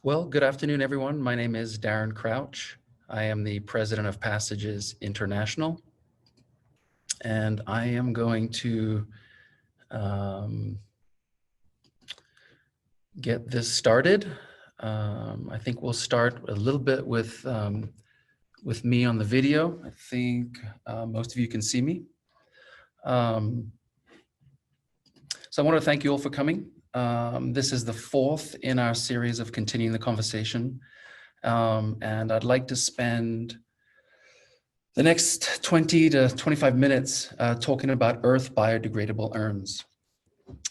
Well, good afternoon, everyone. My name is Darren Crouch. I am the president of Passages International, and I am going to get this started. I think we'll start a little bit with me on the video. I think most of you can see me. So I want to thank you all for coming. This is the fourth in our series of continuing the conversation. And I'd like to spend the next 20 to 25 minutes talking about Earth Biodegradable Urns.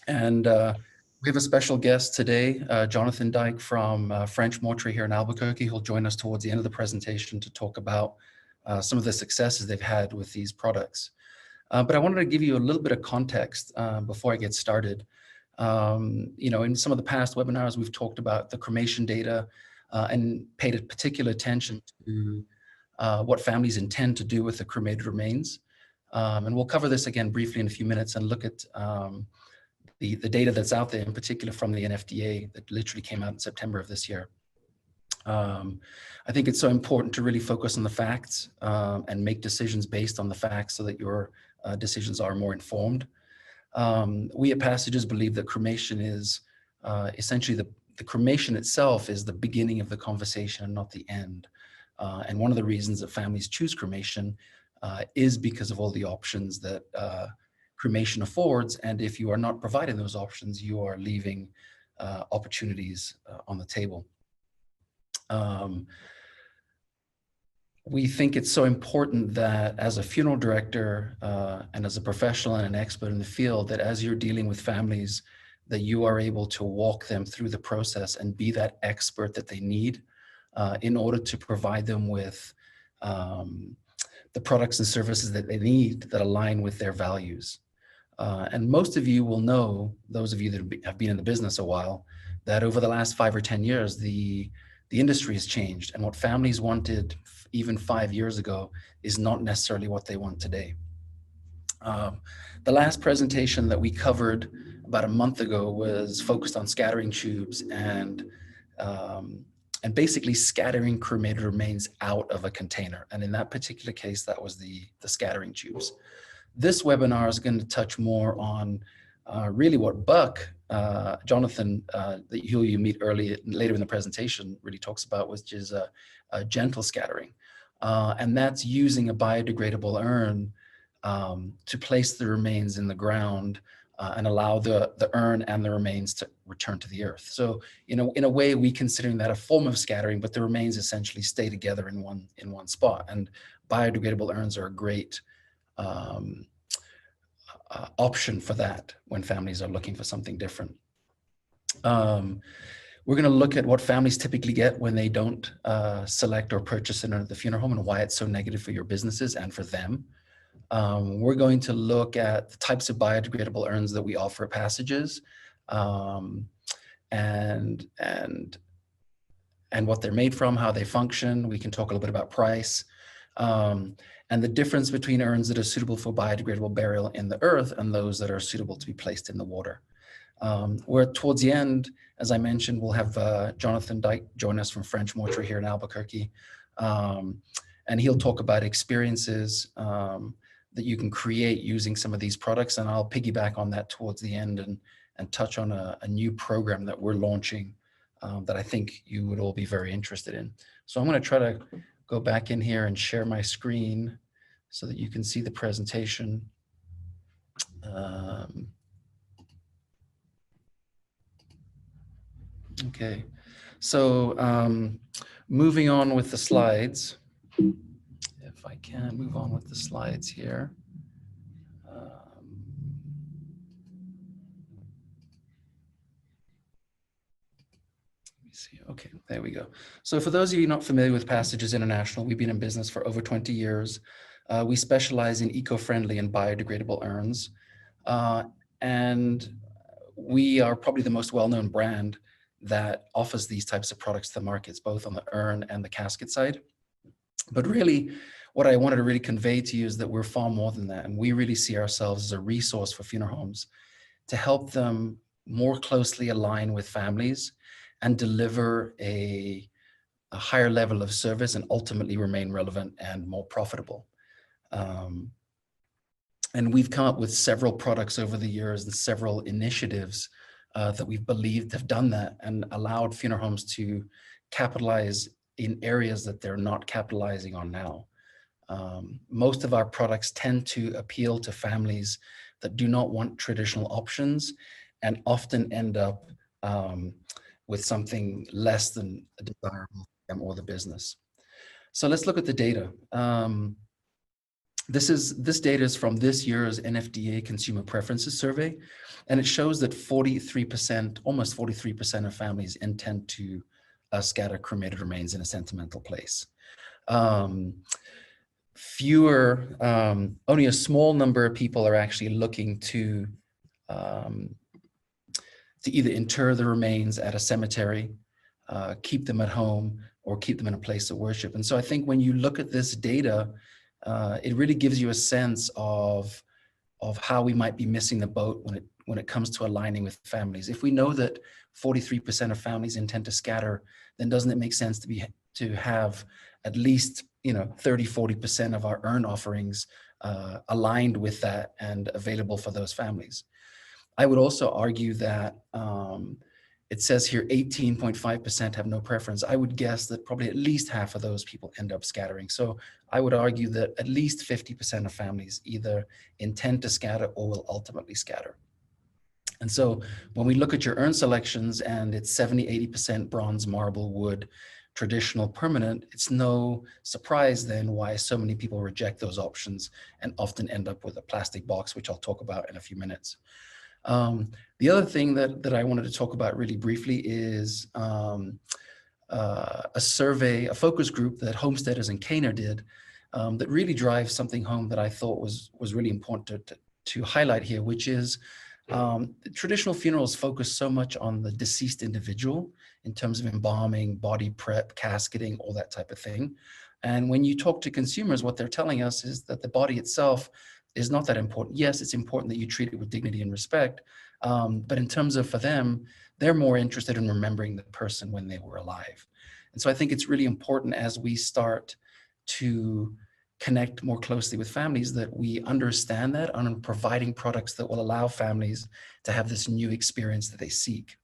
And we have a special guest today, Johnathan Dyck from French Mortuary here in Albuquerque. He'll join us towards the end of the presentation to talk about some of the successes they've had with these products. But I wanted to give you a little bit of context before I get started. In some of the past webinars, we've talked about the cremation data and paid a particular attention to what families intend to do with the cremated remains. And we'll cover this again briefly in a few minutes and look at the data that's out there, in particular from the NFDA that literally came out in September of this year. I think it's so important to really focus on the facts and make decisions based on the facts so that your decisions are more informed. We at Passages believe that cremation is essentially the cremation itself is the beginning of the conversation and not the end. And one of the reasons that families choose cremation is because of all the options that cremation affords. And if you are not providing those options, you are leaving opportunities on the table. We think it's so important that as a funeral director and as a professional and an expert in the field, that as you're dealing with families, that you are able to walk them through the process and be that expert that they need in order to provide them with the products and services that they need that align with their values. And most of you will know, those of you that have been in the business a while, that over the last 5 or 10 years, the industry has changed, and what families wanted even 5 years ago is not necessarily what they want today. The last presentation that we covered about a month ago was focused on scattering tubes and basically scattering cremated remains out of a container. And in that particular case, that was the scattering tubes. This webinar is going to touch more on really what Buck, Johnathan, that you meet later in the presentation, really talks about, which is a gentle scattering. And that's using a biodegradable urn to place the remains in the ground and allow the urn and the remains to return to the earth. So in a way, we considering that a form of scattering, but the remains essentially stay together in one spot. And biodegradable urns are a great option for that when families are looking for something different. We're going to look at what families typically get when they don't select or purchase an urn at the funeral home and why it's so negative for your businesses and for them. We're going to look at the types of biodegradable urns that we offer at Passages and what they're made from, how they function. We can talk a little bit about price. And the difference between urns that are suitable for biodegradable burial in the earth and those that are suitable to be placed in the water. We're towards the end, as I mentioned, we'll have Johnathan Dyck join us from French Mortuary here in Albuquerque. And he'll talk about experiences that you can create using some of these products. And I'll piggyback on that towards the end and touch on a new program that we're launching that I think you would all be very interested in. So I'm going to try to go back in here and share my screen so that you can see the presentation. Okay, so moving on with the slides. If I can move on with the slides here. Okay, there we go. So for those of you not familiar with Passages International, we've been in business for over 20 years. We specialize in eco-friendly and biodegradable urns. And we are probably the most well-known brand that offers these types of products to the markets, both on the urn and the casket side. But really, what I wanted to really convey to you is that we're far more than that. And we really see ourselves as a resource for funeral homes to help them more closely align with families and deliver a higher level of service and ultimately remain relevant and more profitable. And we've come up with several products over the years and several initiatives that we've believed have done that and allowed funeral homes to capitalize in areas that they're not capitalizing on now. Most of our products tend to appeal to families that do not want traditional options and often end up with something less than desirable for them or the business. So let's look at the data. This data is from this year's NFDA Consumer Preferences Survey, and it shows that 43%, almost 43% of families intend to scatter cremated remains in a sentimental place. Only a small number of people are actually looking to either inter the remains at a cemetery, keep them at home, or keep them in a place of worship. And so I think when you look at this data, it really gives you a sense of how we might be missing the boat when it comes to aligning with families. If we know that 43% of families intend to scatter, then doesn't it make sense to have at least 30-40% of our urn offerings aligned with that and available for those families? I would also argue that it says here 18.5% have no preference. I would guess that probably at least half of those people end up scattering. So I would argue that at least 50% of families either intend to scatter or will ultimately scatter. And so when we look at your urn selections and it's 70-80% bronze, marble, wood, traditional, permanent, it's no surprise then why so many people reject those options and often end up with a plastic box, which I'll talk about in a few minutes. The other thing that I wanted to talk about really briefly is a survey, a focus group that Homesteaders and Caner did that really drives something home that I thought was really important to highlight here, which is traditional funerals focus so much on the deceased individual in terms of embalming, body prep, casketing, all that type of thing. And when you talk to consumers, what they're telling us is that the body itself is not that important. Yes, it's important that you treat it with dignity and respect, but in terms of for them, they're more interested in remembering the person when they were alive. And so I think it's really important as we start to connect more closely with families that we understand that on providing products that will allow families to have this new experience that they seek.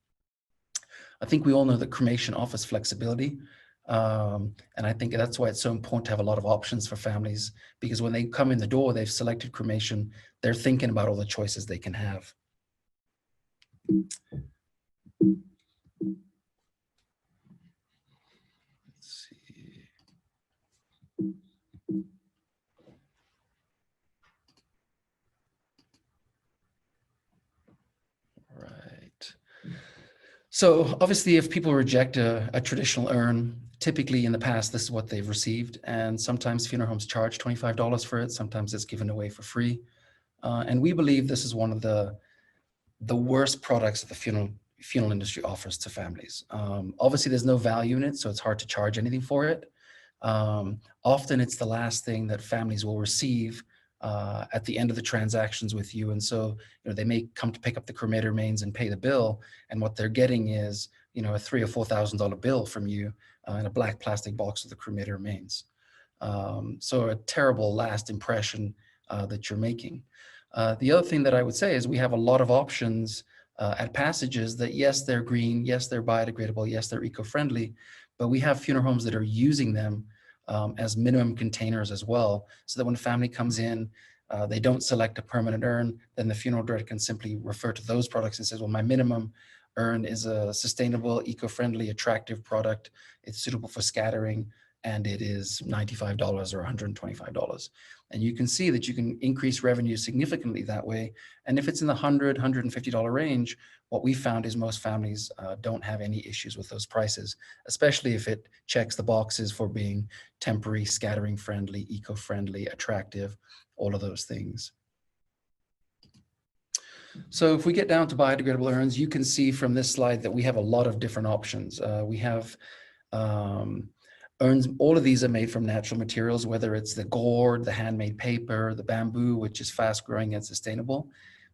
I think we all know that cremation offers flexibility. And I think that's why it's so important to have a lot of options for families, because when they come in the door, they've selected cremation, they're thinking about all the choices they can have. Let's see. Right. So obviously, if people reject a traditional urn, typically in the past, this is what they've received. And sometimes funeral homes charge $25 for it. Sometimes it's given away for free. And we believe this is one of the worst products that the funeral industry offers to families. Obviously, there's no value in it, so it's hard to charge anything for it. Often it's the last thing that families will receive at the end of the transactions with you. And so, they may come to pick up the cremated remains and pay the bill. And what they're getting is, a $3,000 or $4,000 bill from you in a black plastic box with the cremated remains. So a terrible last impression that you're making. The other thing that I would say is we have a lot of options at Passages that, yes, they're green, yes, they're biodegradable, yes, they're eco-friendly, but we have funeral homes that are using them as minimum containers as well, so that when a family comes in, they don't select a permanent urn, then the funeral director can simply refer to those products and says, well, my minimum urn is a sustainable, eco-friendly, attractive product. It's suitable for scattering, and it is $95 or $125. And you can see that you can increase revenue significantly that way. And if it's in the $100, $150 range, what we found is most families don't have any issues with those prices, especially if it checks the boxes for being temporary, scattering friendly, eco-friendly, attractive, all of those things. So if we get down to biodegradable urns, you can see from this slide that we have a lot of different options. We have urns, all of these are made from natural materials, whether it's the gourd, the handmade paper, the bamboo, which is fast growing and sustainable,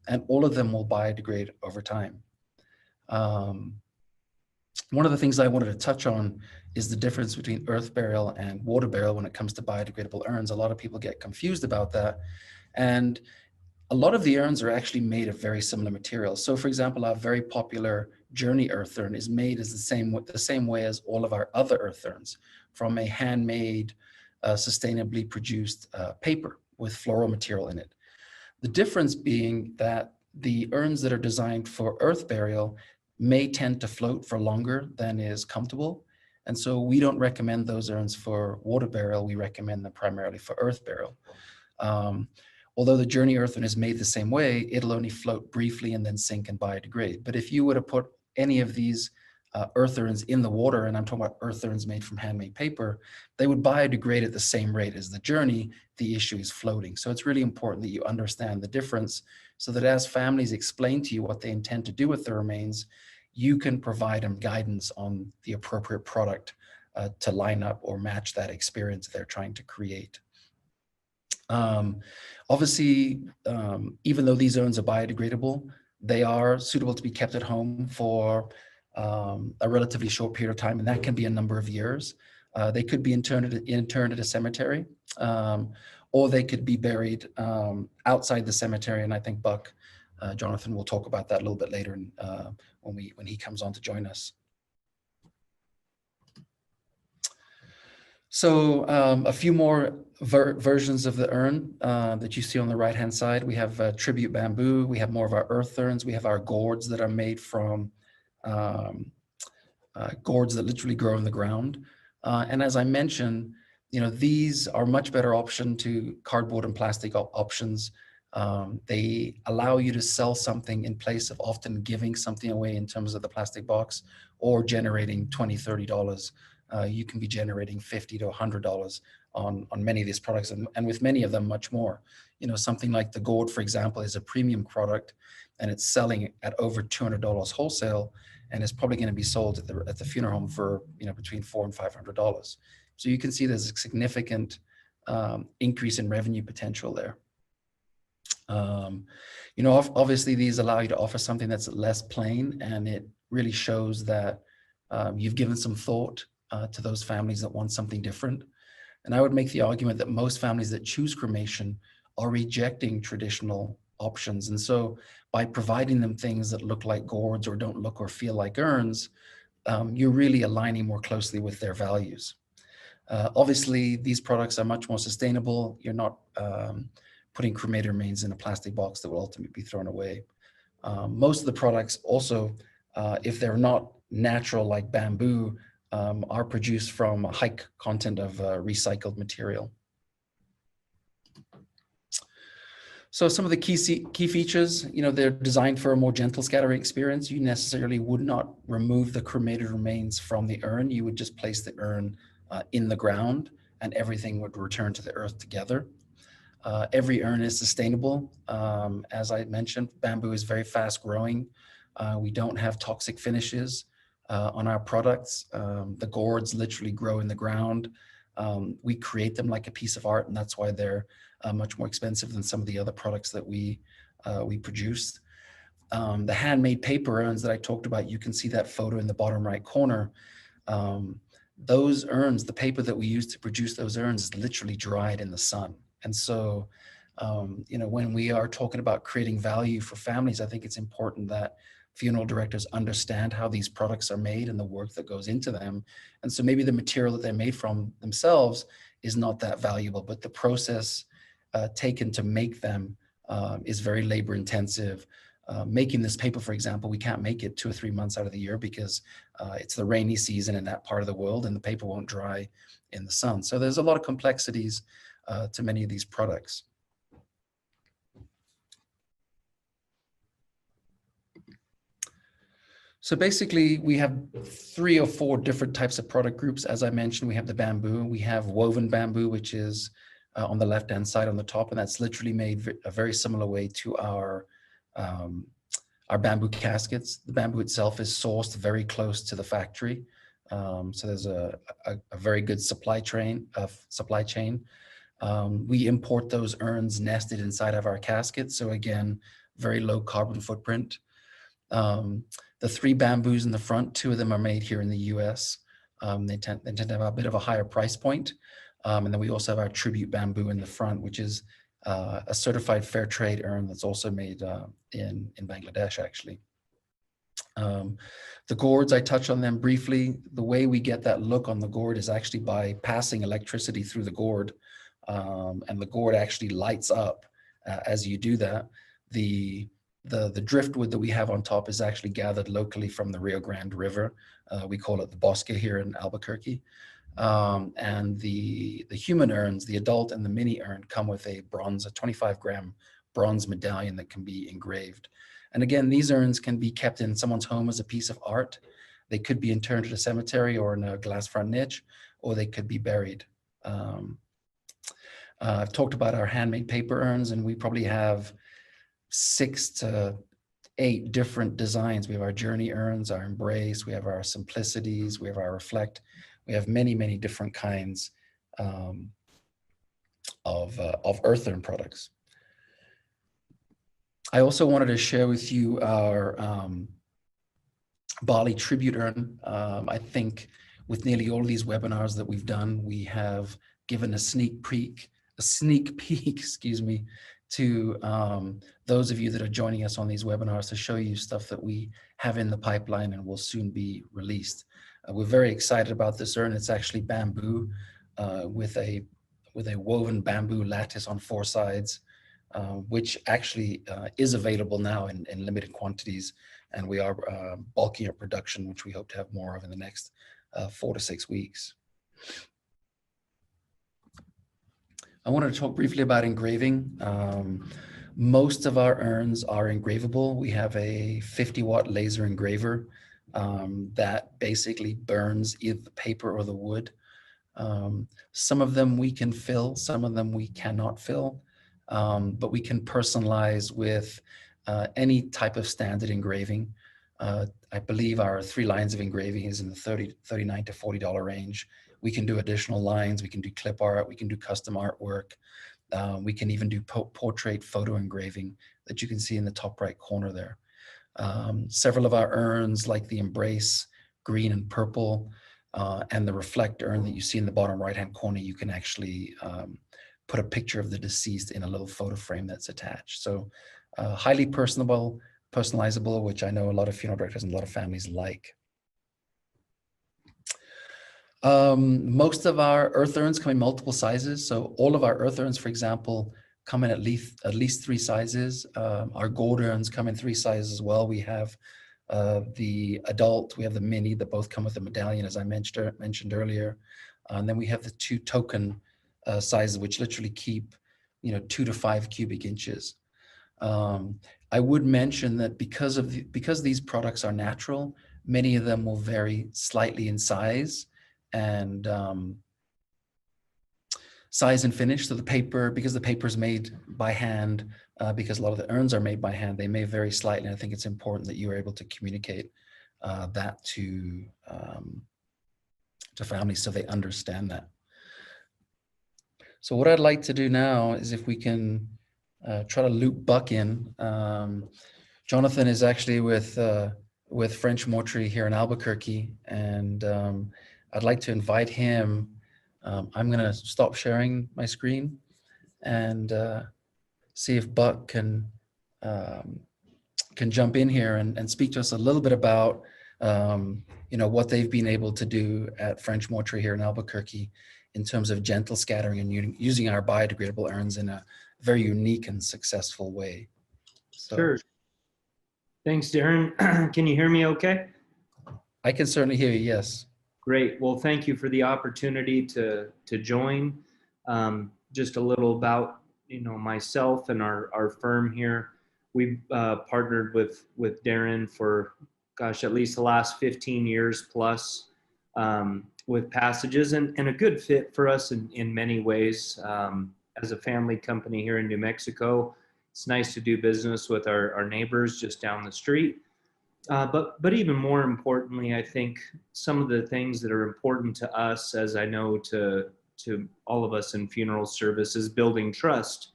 and all of them will biodegrade over time. One of the things I wanted to touch on is the difference between earth burial and water burial when it comes to biodegradable urns. A lot of people get confused about that. And a lot of the urns are actually made of very similar materials. So for example, our very popular Journey earth urn is made as the same way as all of our other earth urns, from a handmade, sustainably produced paper with floral material in it. The difference being that the urns that are designed for earth burial may tend to float for longer than is comfortable. And so we don't recommend those urns for water burial. We recommend them primarily for earth burial. Although the Journey earth urn is made the same way, it'll only float briefly and then sink and biodegrade. But if you were to put any of these earth urns in the water, and I'm talking about earth urns made from handmade paper, they would biodegrade at the same rate as the Journey. The issue is floating. So it's really important that you understand the difference so that as families explain to you what they intend to do with the remains, you can provide them guidance on the appropriate product to line up or match that experience they're trying to create. Obviously, even though these urns are biodegradable, they are suitable to be kept at home for a relatively short period of time, and that can be a number of years. They could be interned at a cemetery, or they could be buried outside the cemetery. And I think Johnathan will talk about that a little bit later when he comes on to join us. So a few more versions of the urn that you see on the right-hand side. We have tribute bamboo. We have more of our earth urns. We have our gourds that are made from gourds that literally grow in the ground. And as I mentioned, these are much better option to cardboard and plastic options. They allow you to sell something in place of often giving something away in terms of the plastic box or generating $20, $30. You can be generating $50 to $100 on many of these products, and with many of them much more. Something like the gourd, for example, is a premium product, and it's selling at over $200 wholesale, and it's probably going to be sold at the funeral home for between $400 and $500. So you can see there's a significant increase in revenue potential there. Obviously these allow you to offer something that's less plain, and it really shows that you've given some thought to those families that want something different. And I would make the argument that most families that choose cremation are rejecting traditional options. And so by providing them things that look like gourds or don't look or feel like urns, you're really aligning more closely with their values. Obviously, these products are much more sustainable. You're not putting cremated remains in a plastic box that will ultimately be thrown away. Most of the products also, if they're not natural like bamboo, are produced from a high content of recycled material. So some of the key features, they're designed for a more gentle scattering experience. You necessarily would not remove the cremated remains from the urn. You would just place the urn in the ground, and everything would return to the earth together. Every urn is sustainable. As I mentioned, bamboo is very fast growing. We don't have toxic finishes on our products. The gourds literally grow in the ground. We create them like a piece of art, and that's why they're much more expensive than some of the other products that we produce. The handmade paper urns that I talked about, you can see that photo in the bottom right corner. Those urns, the paper that we use to produce those urns is literally dried in the sun. And so, when we are talking about creating value for families, I think it's important that funeral directors understand how these products are made and the work that goes into them. And so maybe the material that they're made from themselves is not that valuable, but the process taken to make them is very labor intensive. Making this paper, for example, we can't make it 2 or 3 months out of the year because it's the rainy season in that part of the world and the paper won't dry in the sun. So there's a lot of complexities to many of these products. So basically, we have 3 or 4 different types of product groups. As I mentioned, we have the bamboo. We have woven bamboo, which is on the left-hand side on the top, and that's literally made a very similar way to our bamboo caskets. The bamboo itself is sourced very close to the factory, so there's a very good supply chain. We import those urns nested inside of our caskets, so again, very low carbon footprint. The 3 bamboos in the front, 2 of them are made here in the US. They tend to have a bit of a higher price point. And then we also have our tribute bamboo in the front, which is a certified fair trade urn that's also made in Bangladesh, actually. The gourds, I touched on them briefly. The way we get that look on the gourd is actually by passing electricity through the gourd. And the gourd actually lights up as you do that. The driftwood that we have on top is actually gathered locally from the Rio Grande River. We call it the bosque here in Albuquerque. And the human urns, the adult and the mini urn, come with a 25-gram bronze medallion that can be engraved. And again, these urns can be kept in someone's home as a piece of art. They could be interned at a cemetery or in a glass front niche, or they could be buried. I've talked about our handmade paper urns, and we probably have 6 to 8 different designs. We have our journey urns, our embrace, we have our simplicities, we have our reflect. We have many, many different kinds of earth urn products. I also wanted to share with you our Bali tribute urn. I think with nearly all of these webinars that we've done, we have given a sneak peek, excuse me, to those of you that are joining us on these webinars to show you stuff that we have in the pipeline and will soon be released. We're very excited about this urn. It's actually bamboo with a woven bamboo lattice on 4 sides, which actually is available now in limited quantities. And we are bulking up production, which we hope to have more of in the next 4 to 6 weeks. I wanted to talk briefly about engraving. Most of our urns are engravable. We have a 50-watt laser engraver that basically burns either the paper or the wood. Some of them we can fill, some of them we cannot fill, but we can personalize with any type of standard engraving. I believe our 3 lines of engraving is in the $39 to $40 range. We can do additional lines, we can do clip art, we can do custom artwork. We can even do portrait photo engraving that you can see in the top right corner there. Several of our urns, like the Embrace, green and purple, and the Reflect urn that you see in the bottom right-hand corner, you can actually put a picture of the deceased in a little photo frame that's attached. So highly personalizable, which I know a lot of funeral directors and a lot of families like. Most of our earth urns come in multiple sizes. So all of our earth urns, for example, come in at least 3 sizes. Our gold urns come in 3 sizes as well. We have the adult, we have the mini that both come with a medallion, as I mentioned earlier. And then we have the 2 token sizes, which literally keep 2 to 5 cubic inches. I would mention that because these products are natural, many of them will vary slightly in size and size and finish. So the paper, because the paper is made by hand, because a lot of the urns are made by hand, they may vary slightly. And I think it's important that you are able to communicate that to families so they understand that. So what I'd like to do now is if we can try to loop Buck in. Johnathan is actually with French Mortuary here in Albuquerque, and I'd like to invite him. I'm going to stop sharing my screen and see if Buck can jump in here and speak to us a little bit about what they've been able to do at French Mortuary here in Albuquerque in terms of gentle scattering and using our biodegradable urns in a very unique and successful way. So, sure. Thanks, Darren. Can you hear me okay? I can certainly hear you, yes. Great. Well, thank you for the opportunity to join. Just a little about myself and our firm here. We've partnered with Darren for, gosh, at least the last 15 years plus with Passages, and a good fit for us in many ways. As a family company here in New Mexico, it's nice to do business with our neighbors just down the street. But even more importantly, I think some of the things that are important to us, as I know to all of us in funeral service, is building trust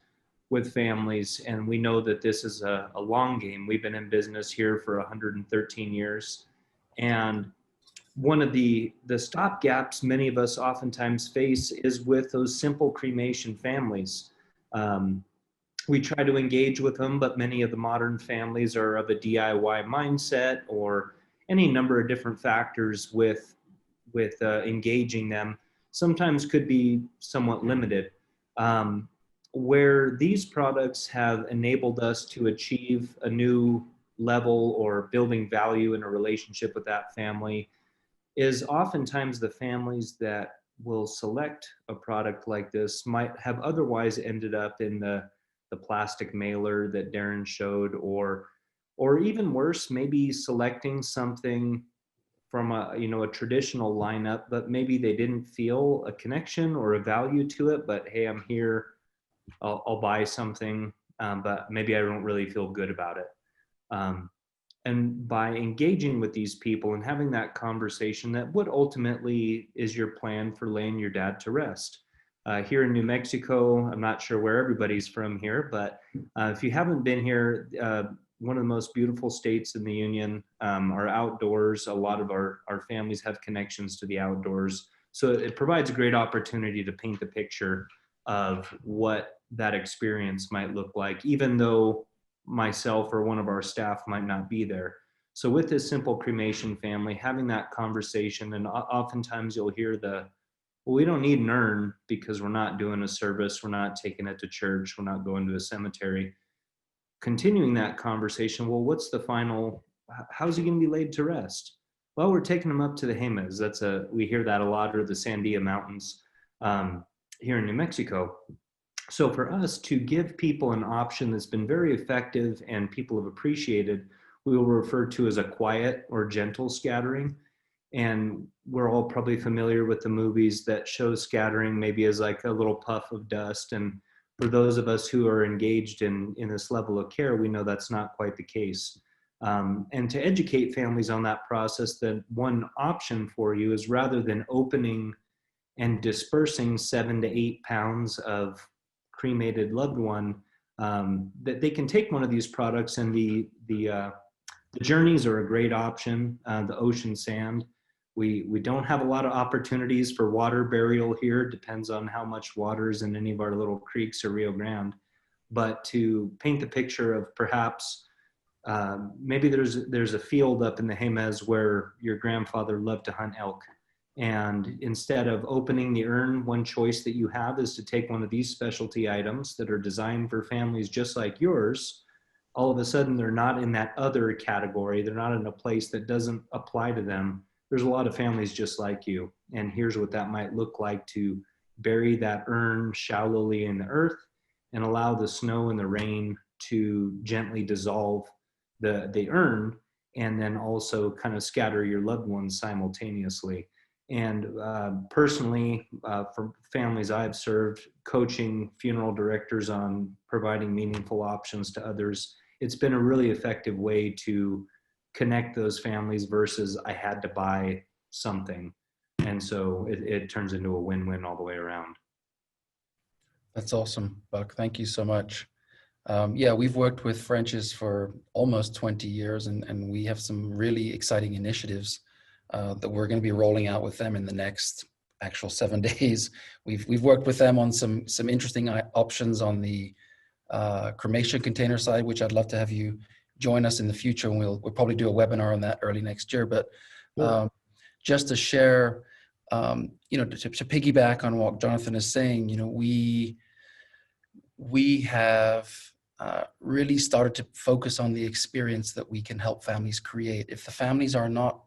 with families, and we know that this is a long game. We've been in business here for 113 years, and one of the stop gaps many of us oftentimes face is with those simple cremation families. We try to engage with them, but many of the modern families are of a DIY mindset, or any number of different factors with engaging them sometimes could be somewhat limited. Where these products have enabled us to achieve a new level or building value in a relationship with that family is oftentimes the families that will select a product like this might have otherwise ended up in the plastic mailer that Darren showed, or even worse, maybe selecting something from a traditional lineup, but maybe they didn't feel a connection or a value to it. But hey, I'm here, I'll buy something, but maybe I don't really feel good about it. And by engaging with these people and having that conversation, that what ultimately is your plan for laying your dad to rest? Here in New Mexico, I'm not sure where everybody's from here, but if you haven't been here, one of the most beautiful states in the union, are outdoors. A lot of our families have connections to the outdoors. So it provides a great opportunity to paint the picture of what that experience might look like, even though myself or one of our staff might not be there. So with this simple cremation family, having that conversation, and oftentimes you'll hear well, we don't need an urn because we're not doing a service, we're not taking it to church, we're not going to a cemetery. Continuing that conversation, well, what's the final, how's he going to be laid to rest? Well, we're taking him up to the Jemez. We hear that a lot, or the Sandia Mountains here in New Mexico. So for us to give people an option that's been very effective and people have appreciated, we will refer to as a quiet or gentle scattering. And we're all probably familiar with the movies that show scattering maybe as like a little puff of dust. And for those of us who are engaged in this level of care, we know that's not quite the case. And to educate families on that process, that one option for you is, rather than opening and dispersing 7 to 8 pounds of cremated loved one, that they can take one of these products, and the journeys are a great option. The ocean sand, we don't have a lot of opportunities for water burial here. Depends on how much water is in any of our little creeks or Rio Grande. But to paint the picture of perhaps maybe there's a field up in the Jemez where your grandfather loved to hunt elk. And instead of opening the urn, one choice that you have is to take one of these specialty items that are designed for families just like yours. All of a sudden, they're not in that other category. They're not in a place that doesn't apply to them. There's a lot of families just like you. And here's what that might look like: to bury that urn shallowly in the earth and allow the snow and the rain to gently dissolve the urn, and then also kind of scatter your loved ones simultaneously. And personally, for families I've served, coaching funeral directors on providing meaningful options to others, it's been a really effective way to connect those families versus I had to buy something. And so it turns into a win-win all the way around. That's awesome, Buck. Thank you so much. Yeah, we've worked with French's for almost 20 years, and we have some really exciting initiatives that we're going to be rolling out with them in the next actual 7 days. We've worked with them on some interesting options on the cremation container side, which I'd love to have you join us in the future, and we'll probably do a webinar on that early next year. But just to share, to piggyback on what Johnathan is saying, we have really started to focus on the experience that we can help families create. If the families are not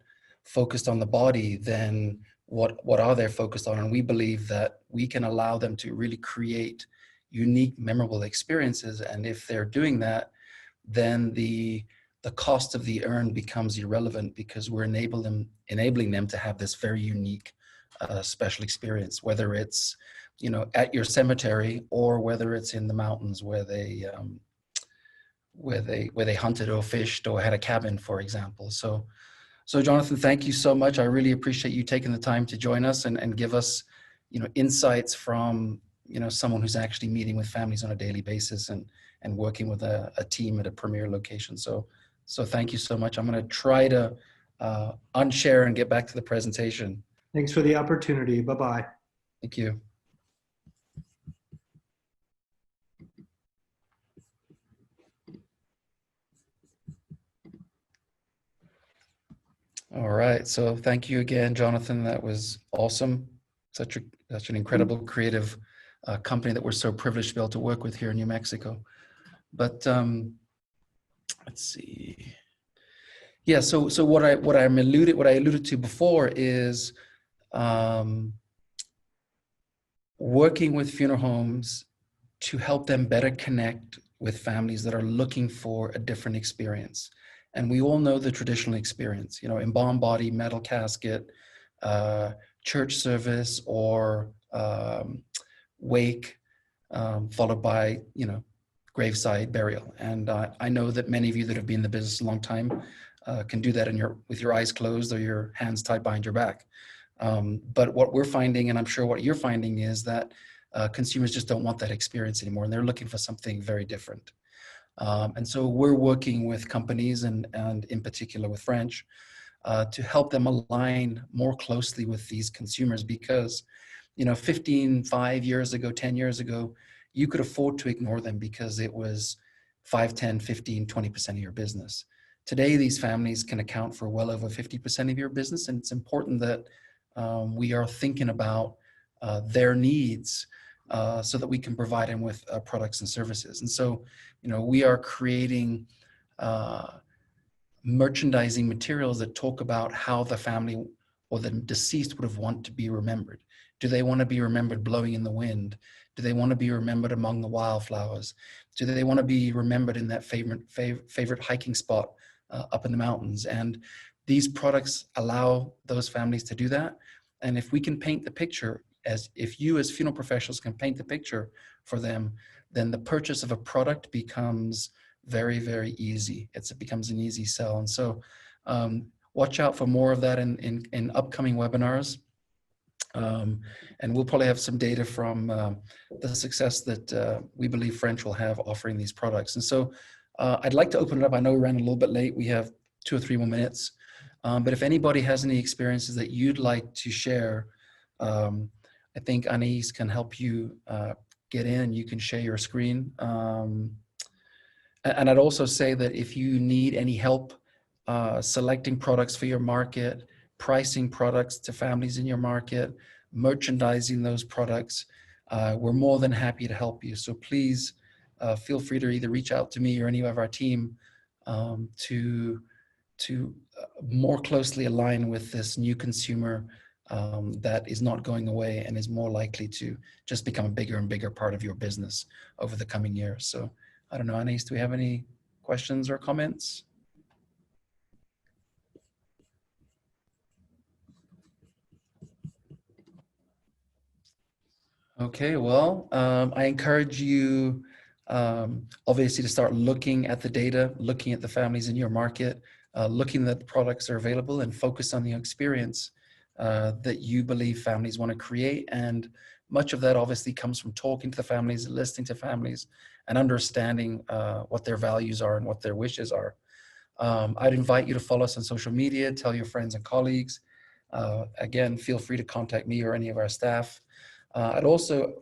focused on the body, then what are they focused on? And we believe that we can allow them to really create unique, memorable experiences. And if they're doing that, then the cost of the urn becomes irrelevant, because we're enabling them to have this very unique, special experience, whether it's at your cemetery or whether it's in the mountains where they hunted or fished or had a cabin, for example. So Johnathan, thank you so much. I really appreciate you taking the time to join us and give us, insights from, someone who's actually meeting with families on a daily basis and working with a team at a premier location. So thank you so much. I'm going to try to unshare and get back to the presentation. Thanks for the opportunity. Bye-bye. Thank you. All right. So thank you again, Johnathan. That was awesome. Such an incredible creative company that we're so privileged to be able to work with here in New Mexico. But let's see. Yeah. So what I alluded to before is working with funeral homes to help them better connect with families that are looking for a different experience. And we all know the traditional experience, embalmed body, metal casket, church service, or wake, followed by, graveside burial. And I know that many of you that have been in the business a long time can do that with your eyes closed or your hands tied behind your back. But what we're finding, and I'm sure what you're finding, is that consumers just don't want that experience anymore, and they're looking for something very different. And so we're working with companies and in particular with French to help them align more closely with these consumers, because 5 years ago, 10 years ago, you could afford to ignore them because it was 5, 10, 15, 20% of your business. Today, these families can account for well over 50% of your business, and it's important that we are thinking about their needs so that we can provide them with products and services. And so, we are creating merchandising materials that talk about how the family or the deceased would have wanted to be remembered. Do they want to be remembered blowing in the wind? Do they want to be remembered among the wildflowers? Do they want to be remembered in that favorite hiking spot up in the mountains? And these products allow those families to do that. And if we can paint the picture, if you as funeral professionals can paint the picture for them, then the purchase of a product becomes very, very easy. It becomes an easy sell. And so watch out for more of that in upcoming webinars. And we'll probably have some data from the success that we believe French will have offering these products. And so I'd like to open it up. I know we ran a little bit late. We have 2 or 3 more minutes. But if anybody has any experiences that you'd like to share, I think Anais can help you get in. You can share your screen. And I'd also say that if you need any help selecting products for your market, pricing products to families in your market, merchandising those products, we're more than happy to help you. So please feel free to either reach out to me or any of our team to more closely align with this new consumer that is not going away and is more likely to just become a bigger and bigger part of your business over the coming years. So I don't know, Anais, do we have any questions or comments? Okay, well, I encourage you obviously to start looking at the data, looking at the families in your market, looking at the products that are available, and focus on the experience that you believe families want to create. And much of that obviously comes from talking to the families, listening to families, and understanding what their values are and what their wishes are. I'd invite you to follow us on social media, tell your friends and colleagues. Again, feel free to contact me or any of our staff. I'd also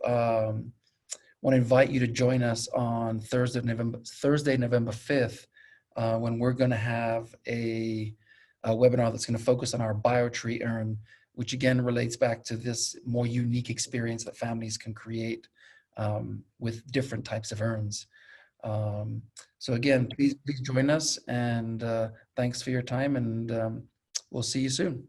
want to invite you to join us on Thursday, November 5th, when we're going to have a webinar that's going to focus on our BioTree urn, which again relates back to this more unique experience that families can create with different types of urns. So again, please join us, and thanks for your time, and we'll see you soon.